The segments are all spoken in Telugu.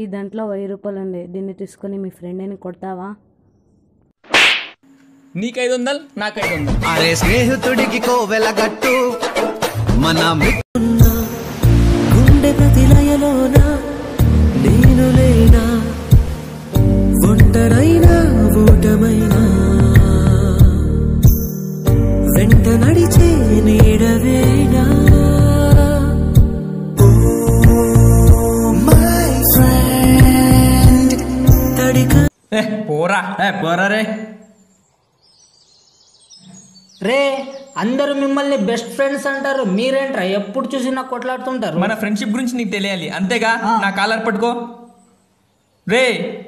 ఈ దాంట్లో 1000 రూపాయలు ఉంది. దీన్ని తీసుకొని మీ ఫ్రెండ్ అని కొడతావా? నీకు 500 నాకు 500. అరే స్నేహితుడికి కోవెలగట్టు మన గుండె ప్రతిలయలోన నేను లేనా, ఒంటరైనా ఓటమైనా వెంట నడిచే నీడవేనా. పోరా పోరా రే అందరూ మిమ్మల్ని బెస్ట్ ఫ్రెండ్స్ అంటారు, మీరేంట్రా ఎప్పుడు చూసినా కొట్లాడుతుంటారు? మన ఫ్రెండ్షిప్ గురించి నీకు తెలియాలి అంతేగా. నా కాలర్ పట్టుకో. రే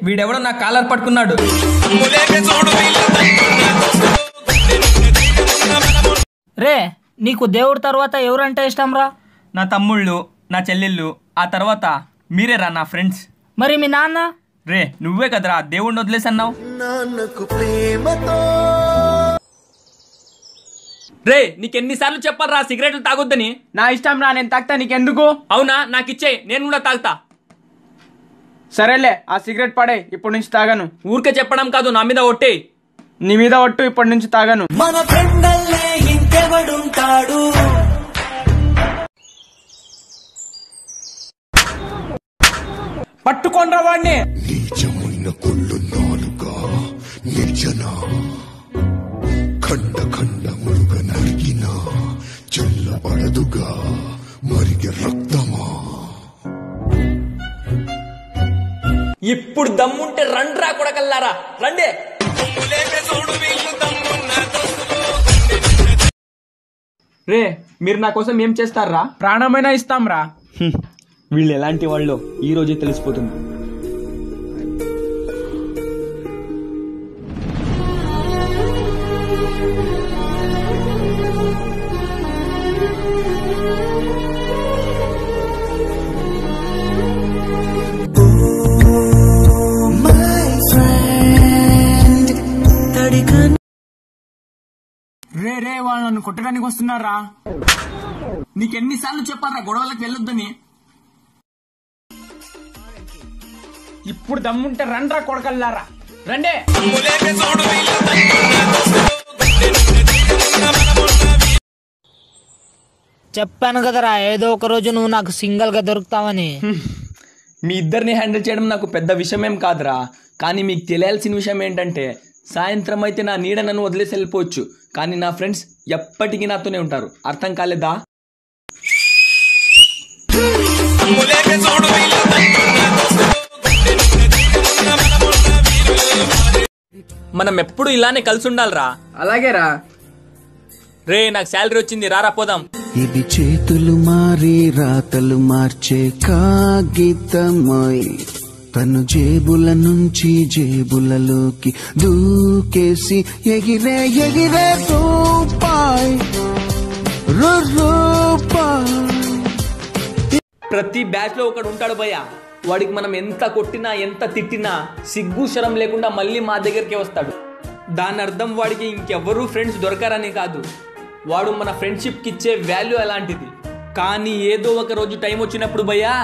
వీడెవడో నా కాలర్ పట్టుకున్నాడు. రే నీకు దేవుడి తర్వాత ఎవరంటే ఇష్టం రా? నా తమ్ముళ్ళు, నా చెల్లెళ్ళు, ఆ తర్వాత మీరేరా నా ఫ్రెండ్స్. మరి మీ నాన్న? రే నువ్వే కదరా దేవుడిని వదిలేసన్నావు. నాన్నకు ప్రేమతో రే నీకెన్నిసార్లు చెప్పాలరా సిగరెట్లు తాగొద్దని? నా ఇష్టం రా, నేను తాగుతా, నీకెందుకు? అవునా, నాకు ఇచ్చే, నేను కూడా తాగుతా. సరేలే ఆ సిగరెట్ పడే, ఇప్పటి నుంచి తాగను. ఊరికే చెప్పడం కాదు, నా మీద ఒట్టే. నీ మీద ఒట్టు, ఇప్పటి నుంచి తాగను. మన ఫ్రెండల్లే ఇంకెవడుంటాడు? పట్టుకోండ్రా వాడిని. నీచమైన కొళ్ళు నాలుగా నిర్జన ఖండ ఖండములుగా నరిగిన చల్లబడదుగా మరిగే రక్తమా. ఇప్పుడు దమ్ముంటే రండ్రా కొడకల్లారా, రండే. రే మీరు నా కోసం ఏం చేస్తారా? ప్రాణమైనా ఇస్తాం రా. వీళ్ళు ఎలాంటి వాళ్ళు ఈ రోజే తెలిసిపోతుంది. రే రే వాళ్ళు నన్ను కొట్టడానికి వస్తున్నారా? నీకెన్నిసార్లు చెప్పారా గొడవలకు వెళ్ళొద్దని? ఇప్పుడు దమ్ముంటే రండ్రా కొడకల్లారా, రండే. చెప్పాను కదరా ఏదో ఒక రోజు నువ్వు నాకు సింగిల్ గా దొరుకుతావని. మీ ఇద్దరిని హ్యాండిల్ చేయడం నాకు పెద్ద విషయం ఏం కాదురా. కానీ మీకు తెలియాల్సిన విషయం ఏంటంటే, సాయంత్రం అయితే నా నీడ నన్ను వదిలేసి వెళ్ళిపోవచ్చు, కానీ నా ఫ్రెండ్స్ ఎప్పటికీ నాతోనే ఉంటారు. అర్థం కాలేదా? మనం ఎప్పుడు ఇలానే కలిసి ఉండాలిరా. అలాగేరా. రే నాకు శాలరీ వచ్చింది, రారా పోదాం. ఇది చేతులు మారి రాతలు మార్చే కాగితమై తను జేబుల నుంచి జేబులలోకి దూకేసి ఎగిరే ఎగిరే రూపాయి రూపాయి. ప్రతి బ్యాచ్ లో ఒకడు ఉంటాడు భయ్య, వాడికి మనం ఎంత కొట్టినా ఎంత తిట్టినా సిగ్గు శరం లేకుండా మళ్ళీ మా దగ్గరికి వస్తాడు. దాని అర్థం వాడికి ఇంకెవ్వరూ ఫ్రెండ్స్ దొరకరని కాదు, వాడు మన ఫ్రెండ్షిప్కి ఇచ్చే వాల్యూ అలాంటిది. కానీ ఏదో ఒక రోజు టైం వచ్చినప్పుడు భయ్యా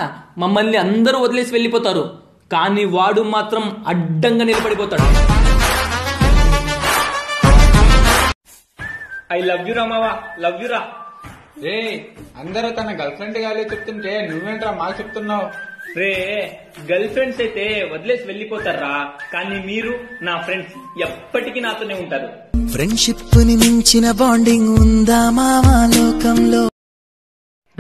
మమ్మల్ని అందరూ వదిలేసి వెళ్ళిపోతారు, కానీ వాడు మాత్రం అడ్డంగా నిలబడిపోతాడు. ఐ లవ్ యూ రా మావా, లవ్ యూ రా. రే అందరూ తన గర్ల్ ఫ్రెండ్ గాలే చెప్తుంటే నువ్వేంట్రా మాకు చెప్తున్నావు? రే గర్ల్ ఫ్రెండ్స్ అయితే వదిలేసి వెళ్ళిపోతారా, కానీ మీరు నా ఫ్రెండ్స్ ఎప్పటికీ నాతోనే ఉంటారు. ఫ్రెండ్షిప్ ని మించిన బాండింగ్ ఉందా మావా లోకంలో?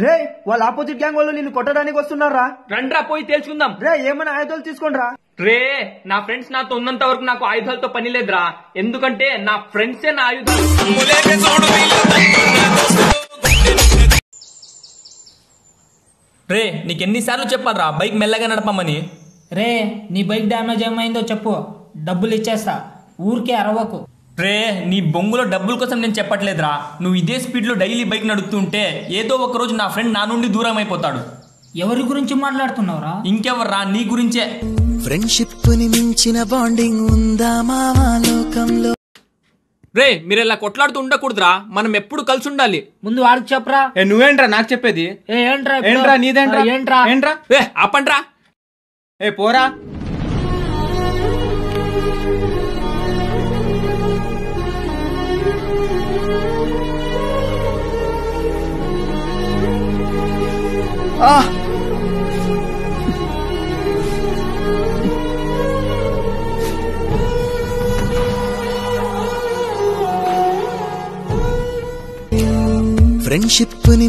రే వాళ్ళ ఆపోజిట్ గ్యాంగ్ వాళ్ళు నిన్ను కొట్టడానికి వస్తున్నారా? రండ్రా పోయి తెలుసుకుందాం. రే ఏమైనా ఆయుధాలు తీసుకోండిరా. రే నా ఫ్రెండ్స్ నాతో ఉన్నంత వరకు నాకు ఆయుధాలతో పని లేదురా, ఎందుకంటే నా ఫ్రెండ్సే నా ఆయుధాలు. రే నీకెన్నిసార్లు చెప్పాలరా బైక్ మెల్లగా నడపమని? రే నీ బైక్ డ్యామేజ్ ఏమైందో చెప్పు, డబ్బులు ఇచ్చేస్తా, ఊరికే అరవకు. రే నీ బొంగులో డబ్బుల కోసం నేను చెప్పట్లేదురా, నువ్వు ఇదే స్పీడ్లో డైలీ బైక్ నడుపుతుంటే ఏదో ఒక రోజు నా ఫ్రెండ్ నా నుండి దూరం అయిపోతాడు. ఎవరి గురించి మాట్లాడుతున్నావురా? ఇంకెవర్రా, నీ గురించే. ఫ్రెండ్షిప్ ని మించిన బాండింగ్ ఉందా మావా లోకంలో? రే మీరు ఇలా కొట్లాడుతూ ఉండకూడదురా, మనం ఎప్పుడు కలిసి ఉండాలి. ముందు వాడికి చెప్పరా. నువ్వేంట్రా నాకు చెప్పేది? ఏంట్రా ఏంట్రా నీదేంట్రా? ఏంట్రా ఏంట్రా? ఆపండ్రా. ఏ పోరా. ఫ్రెండ్షిప్ ని